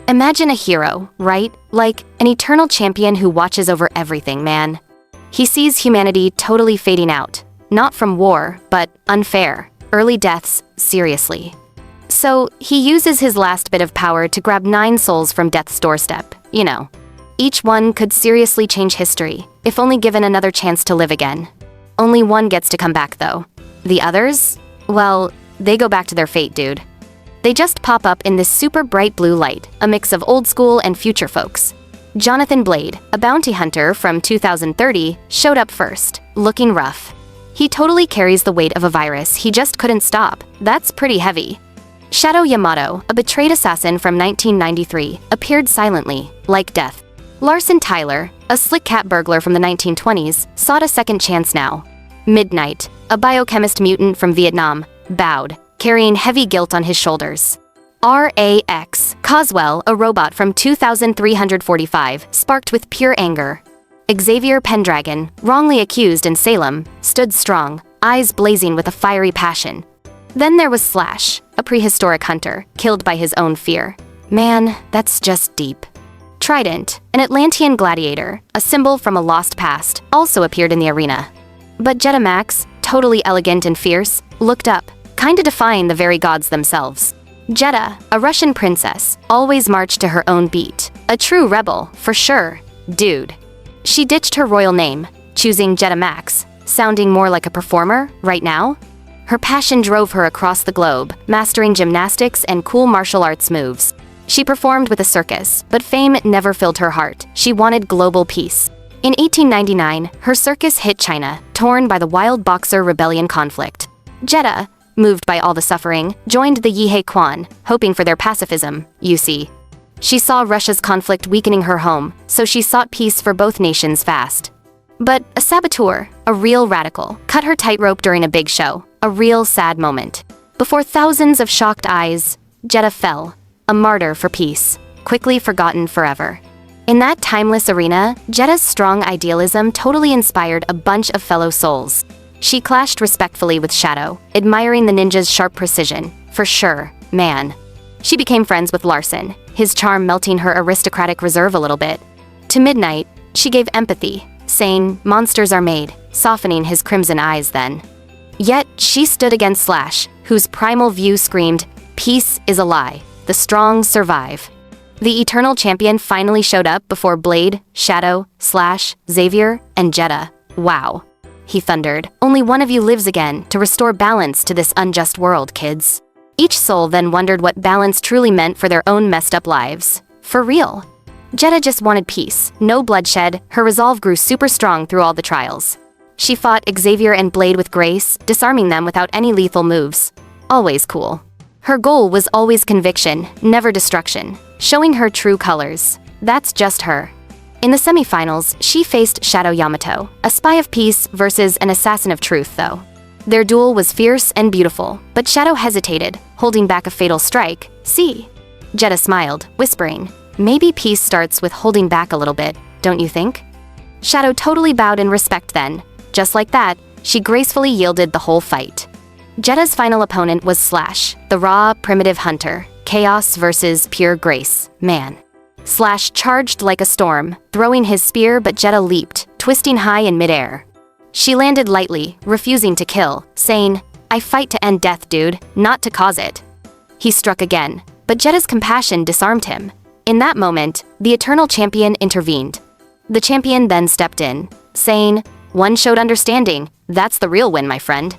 Imagine a hero, right? Like an eternal champion who watches over everything, man. He sees humanity totally fading out. Not from war, but unfair. Early deaths, seriously. So, he uses his last bit of power to grab 9 souls from death's doorstep, you know. Each one could seriously change history, if only given another chance to live again. Only one gets to come back, though. The others? Well, they go back to their fate, dude. They just pop up in this super bright blue light, a mix of old school and future folks. Jonathan Blade, a bounty hunter from 2030, showed up first, looking rough. He totally carries the weight of a virus he just couldn't stop. That's pretty heavy. Shadow Yamato, a betrayed assassin from 1993, appeared silently, like death. Larson Tyler, a slick cat burglar from the 1920s, sought a second chance now. Midnight, a biochemist mutant from Vietnam, bowed, carrying heavy guilt on his shoulders. R.A.X. Coswell, a robot from 2345, sparked with pure anger. Xavier Pendragon, wrongly accused in Salem, stood strong, eyes blazing with a fiery passion. Then there was Slash, a prehistoric hunter, killed by his own fear. Man, that's just deep. Trident, an Atlantean gladiator, a symbol from a lost past, also appeared in the arena. But Jetta Maxx, totally elegant and fierce, looked up, kinda defying the very gods themselves. Jetta, a Russian princess, always marched to her own beat. A true rebel, for sure. Dude. She ditched her royal name, choosing Jetta Maxx, sounding more like a performer, right now? Her passion drove her across the globe, mastering gymnastics and cool martial arts moves. She performed with a circus, but fame never filled her heart. She wanted global peace. In 1899, her circus hit China, torn by the Wild Boxer Rebellion conflict. Jetta, moved by all the suffering, joined the Yihai Kwan, hoping for their pacifism, you see. She saw Russia's conflict weakening her home, so she sought peace for both nations fast. But a saboteur, a real radical, cut her tightrope during a big show, a real sad moment. Before thousands of shocked eyes, Jetta fell, a martyr for peace, quickly forgotten forever. In that timeless arena, Jetta's strong idealism totally inspired a bunch of fellow souls. She clashed respectfully with Shadow, admiring the ninja's sharp precision. For sure, man. She became friends with Larson, his charm melting her aristocratic reserve a little bit. To Midnight, she gave empathy, saying, "Monsters are made," softening his crimson eyes then. Yet, she stood against Slash, whose primal view screamed, "Peace is a lie. The strong survive." The Eternal Champion finally showed up before Blade, Shadow, Slash, Xavier, and Jetta. Wow. He thundered, "Only one of you lives again to restore balance to this unjust world, kids." Each soul then wondered what balance truly meant for their own messed up lives. For real. Jetta just wanted peace, no bloodshed. Her resolve grew super strong through all the trials. She fought Xavier and Blade with grace, disarming them without any lethal moves. Always cool. Her goal was always conviction, never destruction, showing her true colors. That's just her. In the semifinals, she faced Shadow Yamato, a spy of peace versus an assassin of truth, though. Their duel was fierce and beautiful, but Shadow hesitated, holding back a fatal strike. See? Jetta smiled, whispering, "Maybe peace starts with holding back a little bit, don't you think?" Shadow totally bowed in respect then. Just like that, she gracefully yielded the whole fight. Jetta's final opponent was Slash, the raw, primitive hunter. Chaos versus pure grace. Man. Slash charged like a storm, throwing his spear, but Jetta leaped, twisting high in midair. She landed lightly, refusing to kill, saying, "I fight to end death, dude, not to cause it." He struck again, but Jetta's compassion disarmed him. In that moment, the Eternal Champion intervened. The champion then stepped in, saying, "One showed understanding. That's the real win, my friend."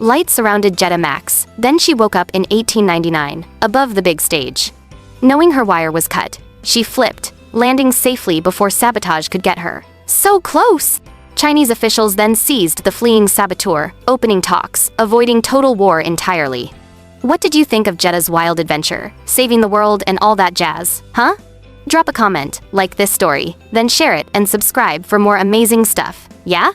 Light surrounded Jetta Maxx, then she woke up in 1899, above the big stage. Knowing her wire was cut, she flipped, landing safely before sabotage could get her. So close! Chinese officials then seized the fleeing saboteur, opening talks, avoiding total war entirely. What did you think of Jetta's wild adventure, saving the world and all that jazz, huh? Drop a comment, like this story, then share it and subscribe for more amazing stuff, yeah?